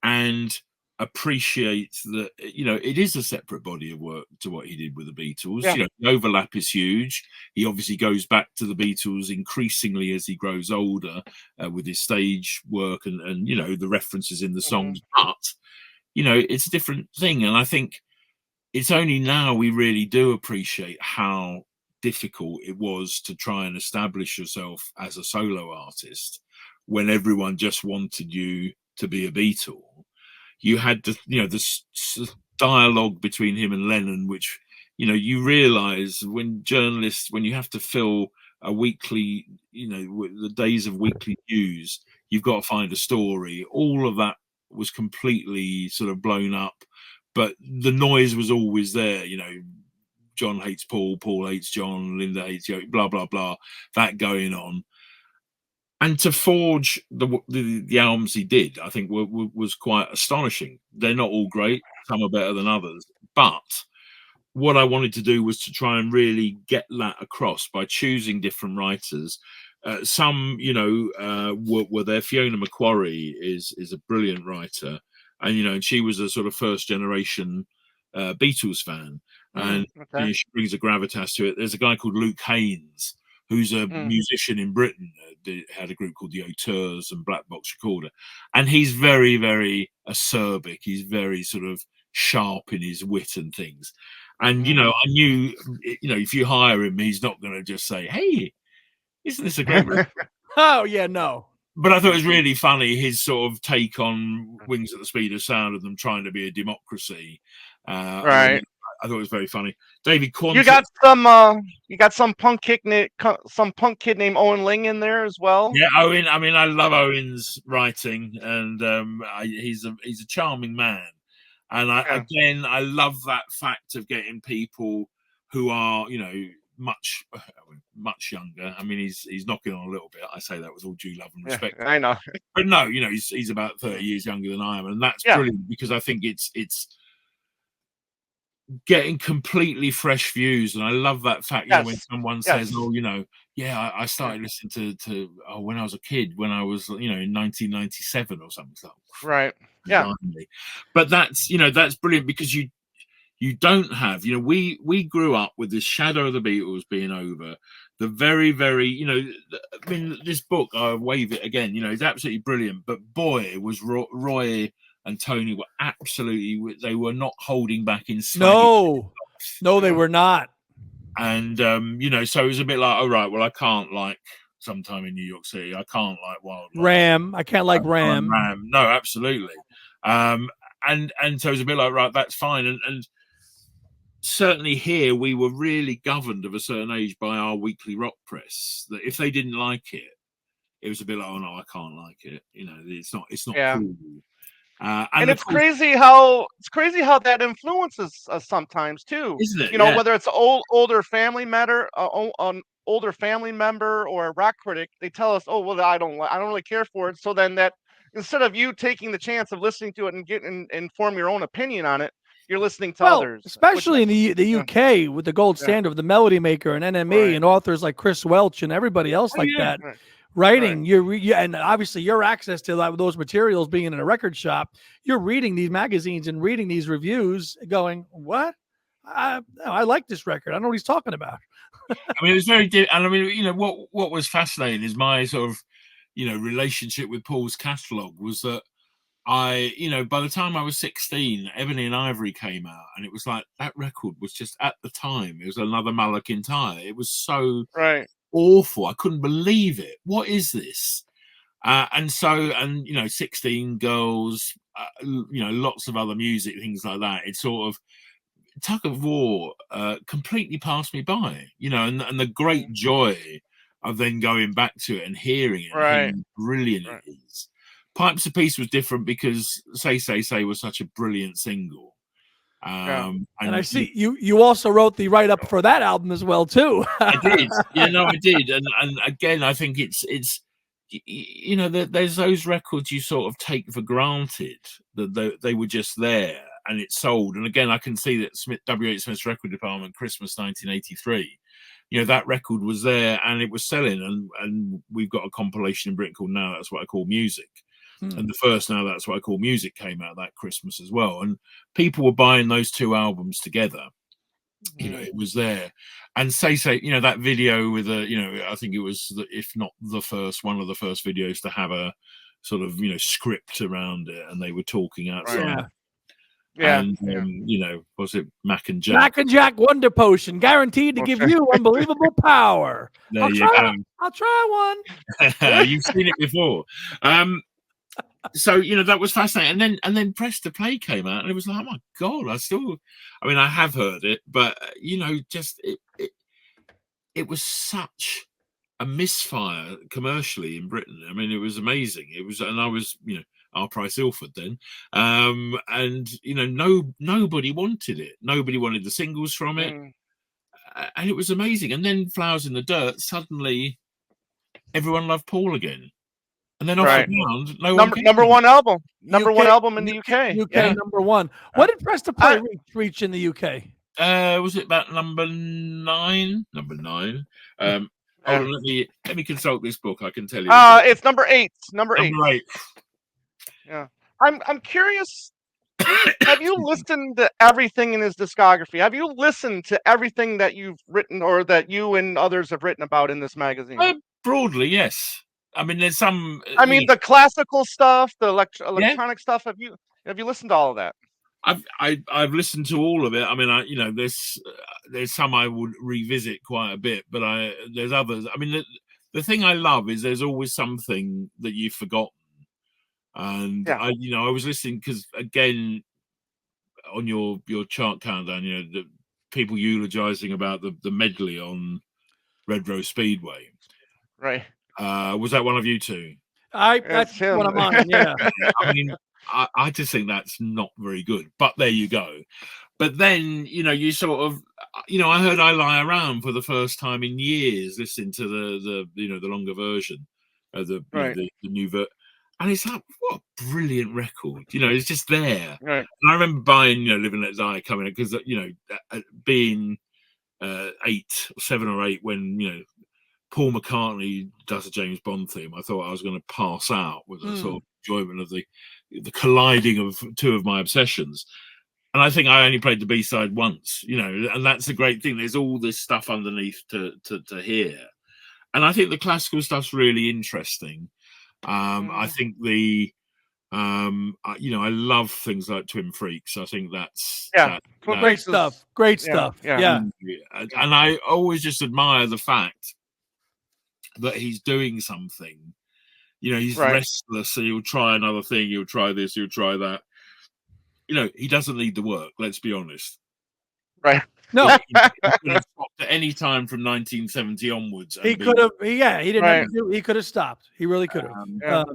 and appreciate that it is a separate body of work to what he did with the Beatles. The overlap is huge. He obviously goes back to the Beatles increasingly as he grows older, with his stage work and the references in the songs. But it's a different thing, and I think it's only now we really do appreciate how difficult it was to try and establish yourself as a solo artist when everyone just wanted you to be a Beatle. You had the dialogue between him and Lennon, which you realize when you have to fill a weekly, the days of weekly news, you've got to find a story. All of that was completely sort of blown up, but the noise was always there. John hates Paul, Paul hates John, Linda hates Joe, blah blah blah, that going on. And to forge the albums he did, I think was quite astonishing. They're not all great; some are better than others. But what I wanted to do was to try and really get that across by choosing different writers. Some, were there. Fiona Macquarie is a brilliant writer, and she was a sort of first generation Beatles fan, and she brings a gravitas to it. There's a guy called Luke Haynes, who's a musician in Britain, had a group called the Auteurs and Black Box Recorder. And he's very, very acerbic. He's very sort of sharp in his wit and things. And, I knew, if you hire him, he's not going to just say, hey, isn't this a great record? Oh, yeah, no. But I thought it was really funny, his sort of take on Wings at the Speed of Sound of them trying to be a democracy. Right. I thought it was very funny. David Quantick. You got some punk kid named Owen Ling in there as well. Yeah, Owen. I mean, I love Owen's writing, and he's a charming man. And I love that fact of getting people who are, much younger. I mean, he's knocking on a little bit. I say that with all due love and respect. Yeah, I know. But no, he's about 30 years younger than I am, and that's brilliant, because I think it's getting completely fresh views. And I love that fact, when someone says, oh, I started listening to when I was a kid, when I was, in 1997 or something. Right. Yeah. But that's brilliant, because you don't have, we grew up with this shadow of the Beatles being over. The very, very, I mean, this book, I wave it again, is absolutely brilliant. But boy, was Roy and Tony were absolutely, they were not holding back in No, they were not. And, so it was a bit like, oh, right, well, I can't like Sometime in New York City. I can't like Wild Ram. I can't like Ram. No, absolutely. And so it was a bit like, right, that's fine. And certainly here we were really governed of a certain age by our weekly rock press, that if they didn't like it, it was a bit like, oh no, I can't like it. It's not cool. And it's crazy how that influences us sometimes too. Isn't it? You know, Yeah. whether it's older family member, an older family member or a rock critic, they tell us, "Oh, well, I don't really care for it." So then that instead of you taking the chance of listening to it and getting and form your own opinion on it, you're listening to Well, others, especially in the yeah, UK with the gold yeah, standard of the Melody Maker and NME right, and authors like Chris Welch and everybody else Oh like yeah. that. right, right, Writing, and obviously your access to those materials being in a record shop, you're reading these magazines and reading these reviews going, what? I like this record. I don't know what he's talking about. I mean, it was very and I mean, what was fascinating is my sort of, relationship with Paul's catalogue was that by the time I was 16, Ebony and Ivory came out, and it was like that record was just at the time, it was another Malak Entire. It was so right, awful. I couldn't believe it. What is this? And 16 Girls, lots of other music, things like that. It's sort of Tug of War completely passed me by, and the great joy of then going back to it and hearing it, and right, hearing how brilliant right. it is. Pipes of Peace was different because Say was such a brilliant single. Yeah. And I see you also wrote the write up for that album as well too. I did. I did. And again, I think it's there's those records you sort of take for granted that they were just there and it sold. And again, I can see that W.H. Smith's record department, Christmas 1983, that record was there and it was selling. And we've got a compilation in Britain called Now That's What I Call Music. And the first Now That's What I Call Music came out that Christmas as well. And people were buying those two albums together. It was there. And say, that video with I think it was, if not the first, one of the first videos to have a sort of, script around it. And they were talking outside. Right. Yeah. And, was it Mac and Jack? Mac and Jack Wonder Potion, guaranteed to give you unbelievable power. There you go. I'll try one. You've seen it before. So that was fascinating, and then Press to Play came out, and it was like, oh my god! I have heard it, but just it was such a misfire commercially in Britain. I mean, it was amazing. It was, and I was R. Price Ilford then, and nobody wanted it. Nobody wanted the singles from it, and it was amazing. And then Flowers in the Dirt, suddenly everyone loved Paul again. And then off the ground, number one album, one album in the UK. UK number one. What did Press to Play reach in the UK? Was it about number 9? Number 9. Hold on, let me consult this book. I can tell you. It's number 8. Number 8. Yeah, I'm curious. Have you listened to everything in his discography? Have you listened to everything that you've written or that you and others have written about in this magazine? Broadly, yes. I mean, there's some. The classical stuff, the electronic stuff. Have you listened to all of that? I've listened to all of it. I mean, there's some I would revisit quite a bit, but there's others. I mean, the thing I love is there's always something that you've forgotten, and I was listening because again, on your chart countdown, the people eulogizing about the medley on Red Rose Speedway, right? Was that one of you two? That's one of mine. Yeah. I mean, I just think that's not very good. But there you go. But then you sort of I heard I Lie Around for the first time in years, listening to the longer version of the new version, and it's like, what a brilliant record. It's just there. Right. And I remember buying Live and Let Die coming because being 7 or 8 when Paul McCartney does a James Bond theme, I thought I was going to pass out with a sort of enjoyment of the colliding of two of my obsessions. And I think I only played the B-side once, and that's the great thing. There's all this stuff underneath to hear. And I think the classical stuff's really interesting. I think I love things like Twin Freaks. I think that's great stuff. Great stuff. Yeah. And I always just admire the fact that he's doing something. He's restless, so he'll try another thing, he'll try this, he'll try that. He doesn't need the work, let's be honest. Right. No. He could have stopped at any time from 1970 onwards. He could have, he didn't have to do, he could have stopped. He really could have.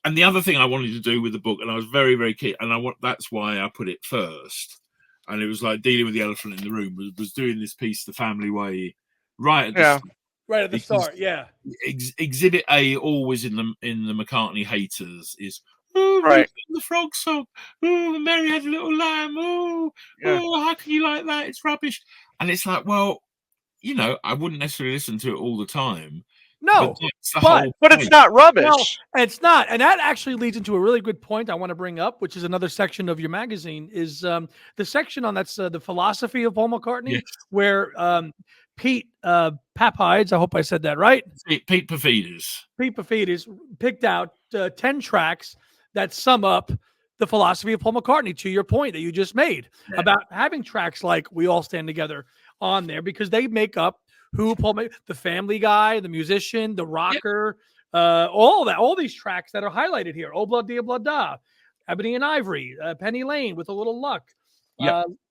And the other thing I wanted to do with the book, and I was very, very keen, and that's why I put it first. And it was like dealing with the elephant in the room, was doing this piece the family way right at the start. Right at the start, yeah. Exhibit A, always in the McCartney haters, is Right. the frog song. Oh, Mary had a little lamb. Oh, how can you like that? It's rubbish. And it's like, well, you know, I wouldn't necessarily listen to it all the time. No, but it's not rubbish. No, it's not. And that actually leads into a really good point I want to bring up, which is another section of your magazine, is the section on that's the philosophy of Paul McCartney, where Pete Paphides, I hope I said that right. Pete Paphides picked out 10 tracks that sum up the philosophy of Paul McCartney, to your point that you just made about having tracks like We All Stand Together on there, because they make up who Paul made, the family guy, the musician, the rocker, all these tracks that are highlighted here. Oh, Blood, Dia, Blood, Da, Ebony and Ivory, Penny Lane, With a Little Luck,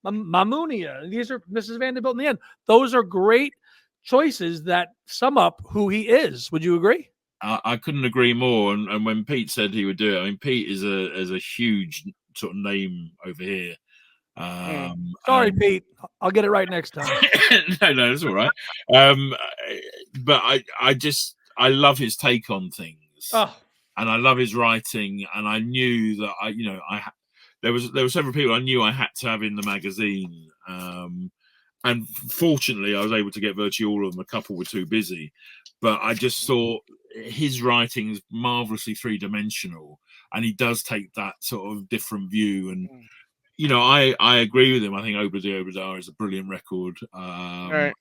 Mamunia. These are Mrs. Vanderbilt in the end. Those are great choices that sum up who he is. Would you agree? I couldn't agree more. And when Pete said he would do it, I mean, Pete is a huge sort of name over here. Sorry, Pete. I'll get it right next time. no, it's all right. But I love his take on things, and I love his writing. And I knew that there were several people I knew I had to have in the magazine. And fortunately, I was able to get virtually all of them. A couple were too busy, but I just thought his writing is marvelously three-dimensional, and he does take that sort of different view. And you know, I agree with him. I think Obra is a brilliant record. I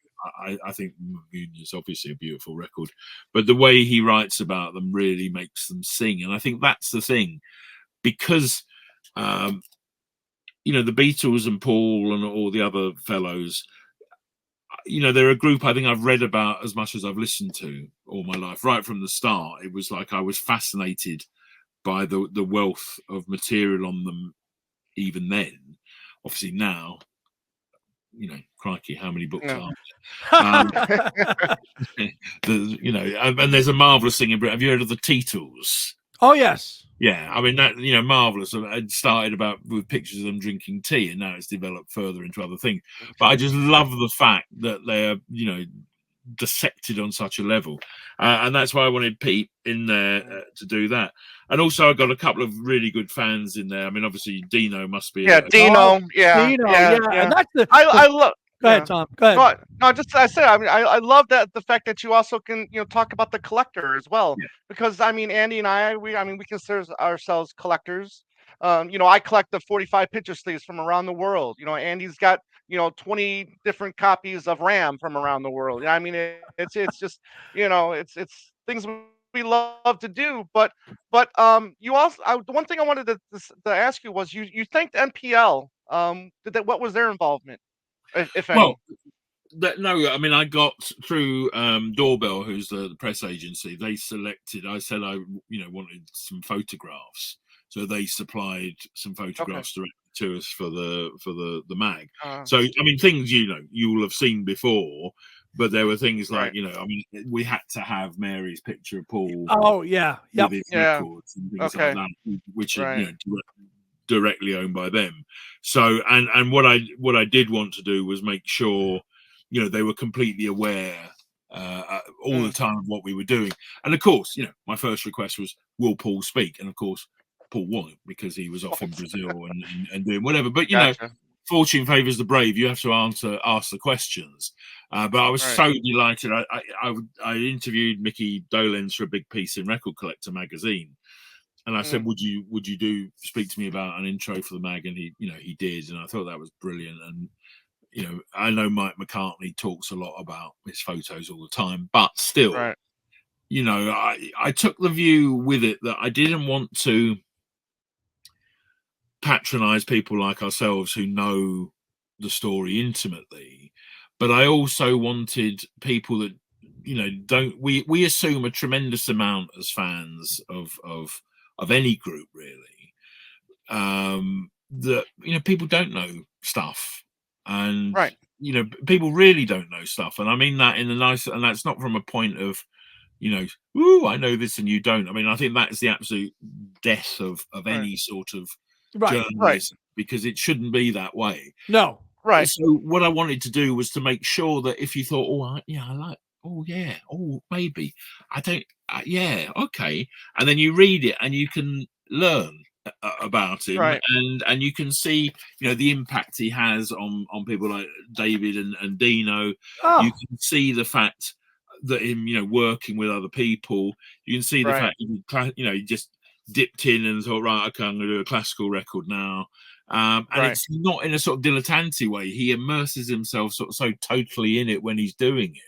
think Moon is obviously a beautiful record, but the way he writes about them really makes them sing. And I think that's the thing, because you know, the Beatles and Paul and all the other fellows, you know, they're a group I think I've read about as much as I've listened to all my life. Right from the start, it was like I was fascinated by the wealth of material on them. Even then, obviously now, you know, crikey, how many books are there? You know, and there's a marvelous thing in Britain. Have you heard of the Teetles? Oh yes. Yeah, I mean, that, you know, marvelous. It started with pictures of them drinking tea, and now it's developed further into other things. But I just love the fact that they're, you know, dissected on such a level, and that's why I wanted Pete in there to do that. And also, I got a couple of really good fans in there. I mean, obviously, Dino must be. Dino. And that's I love. Go ahead, Tom. Go ahead. No, just I said. I mean, I love that the fact that you also can talk about the collector as well, because I mean, Andy and we consider ourselves collectors. I collect the 45 picture sleeves from around the world. Andy's got 20 different copies of Ram from around the world. I mean, it's just it's things we love to do. But you also the one thing I wanted to ask you was you thanked NPL. What was their involvement, if any? Well, no, I mean, I got through Doorbell, who's the press agency. They selected. I said I wanted some photographs, so they supplied some photographs directly to us for the mag. So I mean, things you will have seen before, but there were things like I mean, we had to have Mary's picture of Paul. Oh yeah, with his records and things like that, which are directly owned by them. So and what I did want to do was make sure they were completely aware all the time of what we were doing. And of course, my first request was, will Paul speak? And of course, Paul won't, because he was off in Brazil and doing whatever. But fortune favors the brave. You have to ask the questions. But I was so delighted. I interviewed Mickey Dolenz for a big piece in Record Collector magazine, and I said, would you speak to me about an intro for the mag? And he did, and I thought that was brilliant. And I know Mike McCartney talks a lot about his photos all the time, but still, I took the view with it that I didn't want to patronize people like ourselves who know the story intimately, but I also wanted people that don't. We assume a tremendous amount as fans of any group, really, that people don't know stuff, and people really don't know stuff, and I mean that in a nice, and that's not from a point of ooh, I know this and you don't. I mean, I think that is the absolute death of any sort of journalism, because it shouldn't be that way. No. Right. So what I wanted to do was to make sure that if you thought, I like, maybe I don't, yeah, okay, and then you read it and you can learn about him, and you can see, the impact he has on people like David and Dino. Oh. You can see the fact that him, working with other people. You can see the fact he just dipped in and thought, right, okay, I'm going to do a classical record now. And it's not in a sort of dilettante way. He immerses himself so totally in it when he's doing it.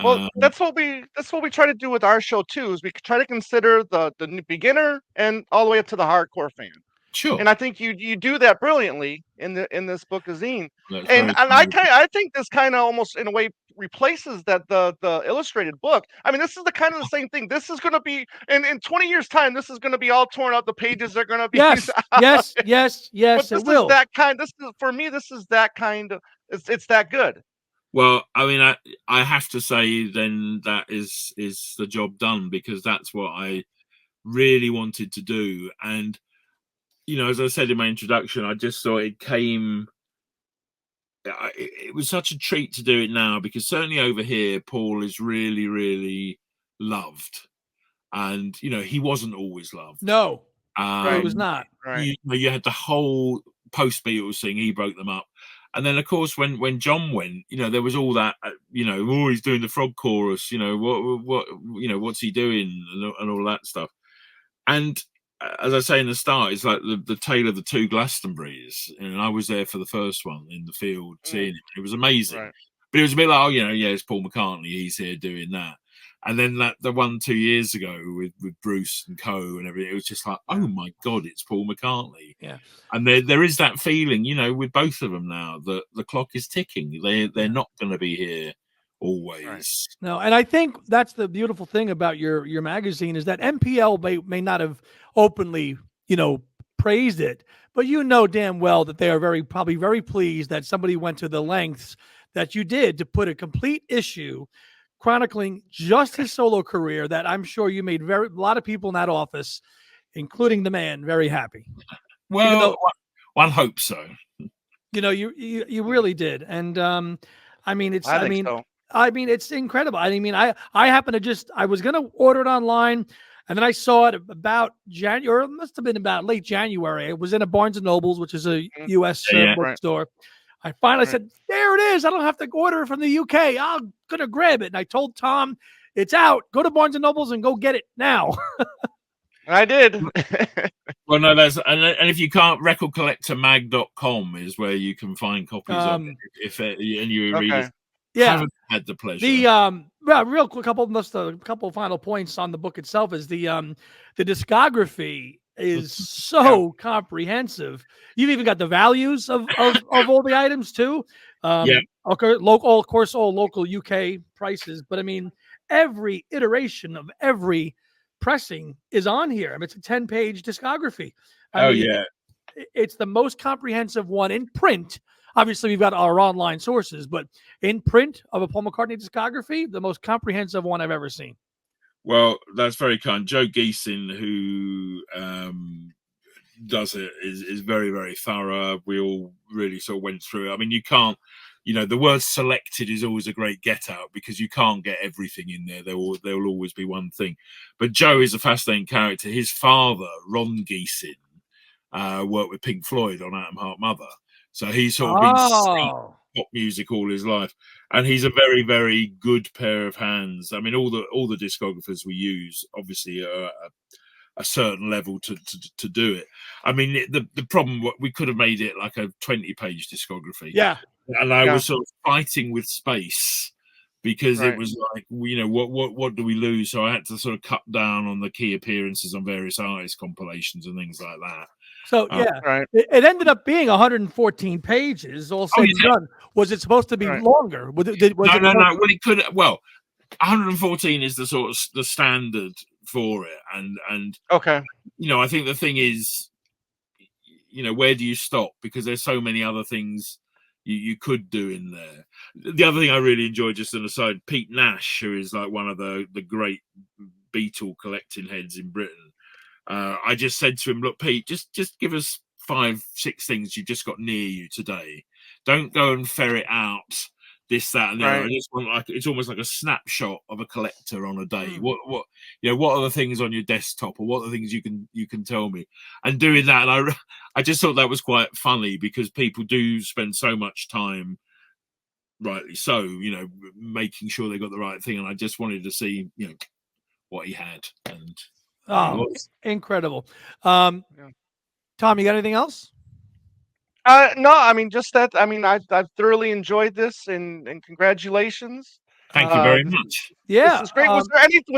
Well, that's what we try to do with our show too. Is we try to consider the beginner and all the way up to the hardcore fan. Sure. And I think you do that brilliantly in this book of Zine. And I think this kind of almost in a way replaces the illustrated book. I mean, this is the same thing. This is going to be in 20 years time. This is going to be all torn up. The pages are going to be yes. But it will. This is for me. This is that kind of. It's that good. Well, I mean, I have to say then that is the job done, because that's what I really wanted to do. And as I said in my introduction, I just thought it was such a treat to do it now, because certainly over here, Paul is really, really loved. And, he wasn't always loved. No, he was not. Right. You had the whole post-Beatles thing. He broke them up. And then, of course, when John went, there was all that, he's doing the frog chorus, what's he doing, and all that stuff. And as I say in the start, it's like the tale of the two Glastonburys. And I was there for the first one in the field seeing it. It was amazing. Right. But it was a bit like, it's Paul McCartney. He's here doing that. And then the one 2 years ago with Bruce and Co and everything, it was just like, oh my God, it's Paul McCartney. Yeah. And there is that feeling, with both of them now, that the clock is ticking. They're not going to be here always. Right. No, and I think that's the beautiful thing about your magazine, is that MPL may not have openly, praised it, but damn well that they are probably very pleased that somebody went to the lengths that you did to put a complete issue chronicling just his solo career, that I'm sure you made a lot of people in that office, including the man, very happy. Well, one hopes so. You really did. And I mean, it's incredible. I mean, I happen to I was going to order it online, and then I saw it about January, or it must have been about late January. It was in a Barnes & Nobles, which is a U.S. bookstore. I finally said, there it is. I don't have to order it from the UK. I'm going to grab it. And I told Tom, it's out. Go to Barnes & Nobles and go get it now. I did. Well, no, and if you can't, recordcollectormag.com is where you can find copies of it. If you read it, haven't had the pleasure. Real quick, a couple of final points on the book itself is the discography is so comprehensive. You've even got the values of all the items too. Okay, of course, all local UK prices, but I mean, every iteration of every pressing is on here. I mean, it's a 10-page discography. I mean, it's the most comprehensive one in print. Obviously, we've got our online sources, but in print of a Paul McCartney discography, the most comprehensive one I've ever seen. Well, that's very kind. Joe Geesin, who does it, is very, very thorough. We all really sort of went through it. I mean, you can't, the word selected is always a great get out, because you can't get everything in there. There will always be one thing. But Joe is a fascinating character. His father, Ron Geesin, worked with Pink Floyd on Atom Heart Mother. So he's sort of been singing pop music all his life, and he's a very, very good pair of hands. I mean, all the discographers we use obviously are a certain level to do it. I mean, the problem, we could have made it like a 20-page discography. Yeah, and I was sort of fighting with space, because it was like, what do we lose? So I had to sort of cut down on the key appearances on various artist compilations and things like that. So it ended up being 114 pages. All said and done. Was it supposed to be longer? No. Well, it could. Well, 114 is the sort of the standard for it, and I think the thing is, where do you stop? Because there's so many other things you could do in there. The other thing I really enjoyed, just an aside, Pete Nash, who is like one of the great Beatle collecting heads in Britain. I just said to him, look, Pete, just give us 5, 6 things you just got near you today. Don't go and ferret out this, that, and the other. I just want, like, it's almost like a snapshot of a collector on a day. What what are the things on your desktop, or what are the things you can tell me? And doing that, and I just thought that was quite funny, because people do spend so much time, rightly so, making sure they got the right thing. And I just wanted to see, what he had. And incredible. Tom, you got anything else? No, I mean, just that. I mean, I've thoroughly enjoyed this, and congratulations. Thank you very much. Yeah, this is great. Was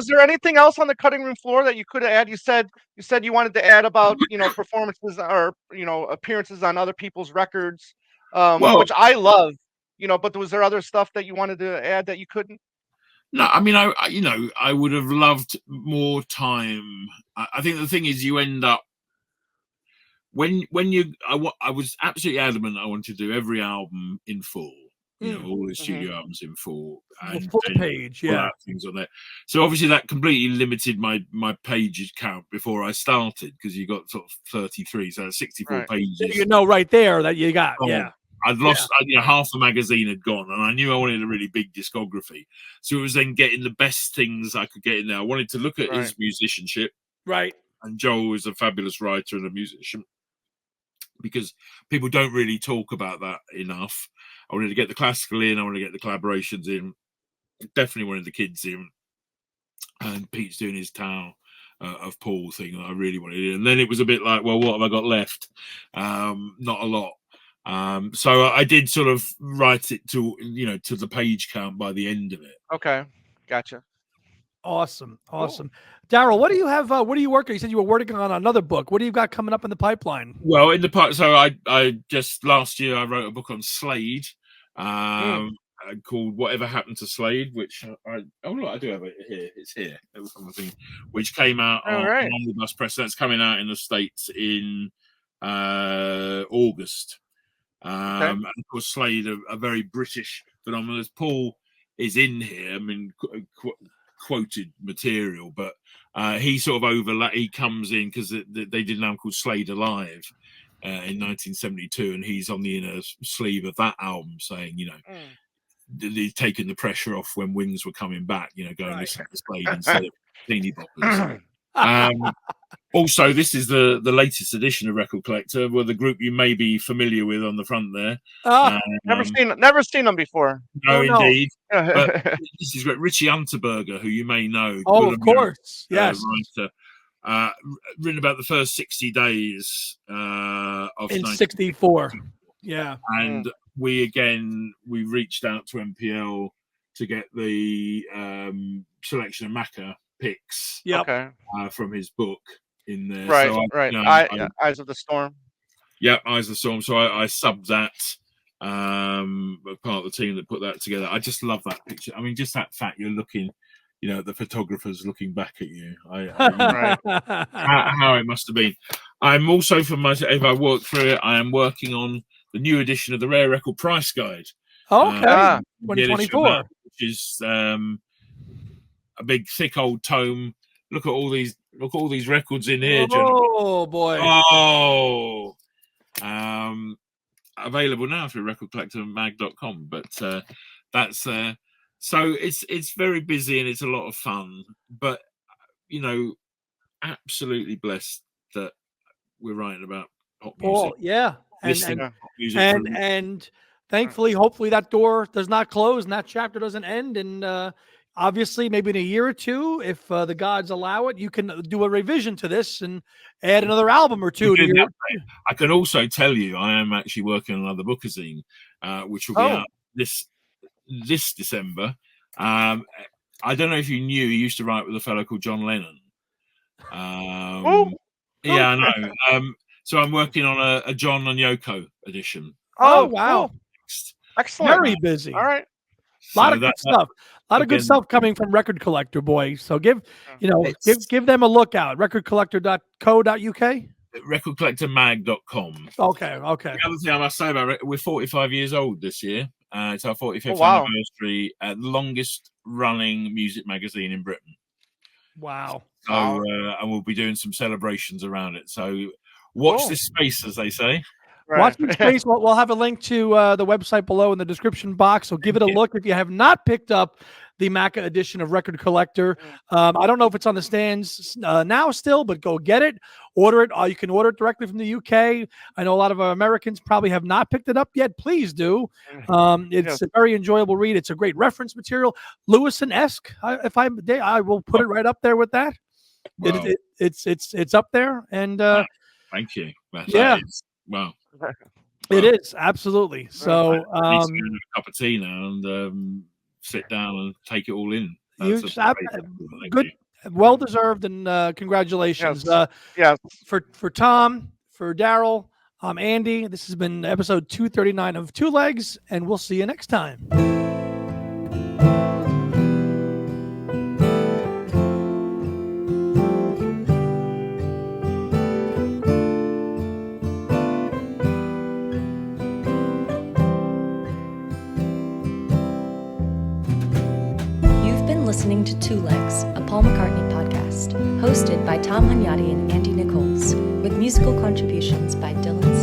there anything else on the cutting room floor that you could have added? You said you wanted to add about performances or appearances on other people's records, which I love. But was there other stuff that you wanted to add that you couldn't? No, I mean, I would have loved more time. I think the thing is, you end up I was absolutely adamant I wanted to do every album in full, all the studio albums in full, and full page, things on there. So obviously that completely limited my page count before I started, because you got sort of 33, so 64 pages. Right there that you got, I'd lost, half the magazine had gone, and I knew I wanted a really big discography. So it was then getting the best things I could get in there. I wanted to look at his musicianship, right? And Joel is a fabulous writer and a musician, because people don't really talk about that enough. I wanted to get the classical in, I wanted to get the collaborations in, definitely wanted the kids in, and Pete's doing his Tower of Paul thing that I really wanted in. And then it was a bit like, well, what have I got left? Not a lot. So I did sort of write it to the page count by the end of it. Okay, gotcha. Awesome. Cool. Daryl, what do you have? What are you working? You said you were working on another book. What do you got coming up in the pipeline? Well, so I just last year I wrote a book on Slade, called Whatever Happened to Slade, which I do have it here. It's here, which came out on Omnibus Press. That's coming out in the States in August. And of course, Slade, a very British phenomenon. As Paul is in here, I mean, quoted material, but he sort of he comes in because they did an album called Slade Alive in 1972, and he's on the inner sleeve of that album saying, he's taken the pressure off when Wings were coming back, going listen to Slade instead of Teeny Boppers. Also, this is the latest edition of Record Collector, with the group you may be familiar with on the front there. Never seen them before. No, indeed. But this is great. Richie Unterberger, who you may know. Oh, of course. Yes. Writer, written about the first 60 days of in 64. Yeah. And we reached out to MPL to get the selection of Macca picks from his book in there. Eyes of the Storm. Yeah, Eyes of the Storm. So I subbed that, part of the team that put that together. I just love that picture. I mean, just that fact you're looking, the photographers looking back at you. How it must have been. I'm also, for myself, if I work through it, I am working on the new edition of the Rare Record Price Guide. Okay, 2024. Which is a big, thick old tome. Look at all these records in here, John. Oh boy! Oh, available now through recordcollectormag.com. But that's so it's very busy and it's a lot of fun. But absolutely blessed that we're writing about pop music. And thankfully, hopefully that door does not close and that chapter doesn't end. And obviously, maybe in a year or two, if the gods allow it, you can do a revision to this and add another album or two. I can also tell you, I am actually working on another bookazine, which will be out this December. I don't know if you knew, he used to write with a fellow called John Lennon. Yeah, I know. So I'm working on a John and Yoko edition. Oh, wow. Excellent. Very busy. All right. A lot of good stuff. A lot of good stuff coming from Record Collector, boy. So give them a look out. Recordcollector.co.uk. recordcollectormag.com. Okay. The other thing I must say about it, we're 45 years old this year. It's our 45th wow. anniversary, longest running music magazine in Britain. Wow. So, and we'll be doing some celebrations around it. So, watch Cool. this space, as they say. Watch this space. We'll have a link to the website below in the description box. So give it a look if you have not picked up the Macca edition of Record Collector. I don't know if it's on the stands now still, but go get it. Order it. You can order it directly from the UK. I know a lot of Americans probably have not picked it up yet. Please do. It's a very enjoyable read. It's a great reference material. Lewison-esque, I will put it right up there with that. Wow. It's up there. And thank you. Wow. It is, absolutely. So I need to get a cup of tea now and sit down and take it all in. Good, well deserved, and congratulations. Yes. For Tom, for Daryl, I'm Andy. This has been episode 239 of Two Legs, and we'll see you next time. Listening to Two Legs, a Paul McCartney podcast, hosted by Tom Hunyadi and Andy Nichols, with musical contributions by Dylan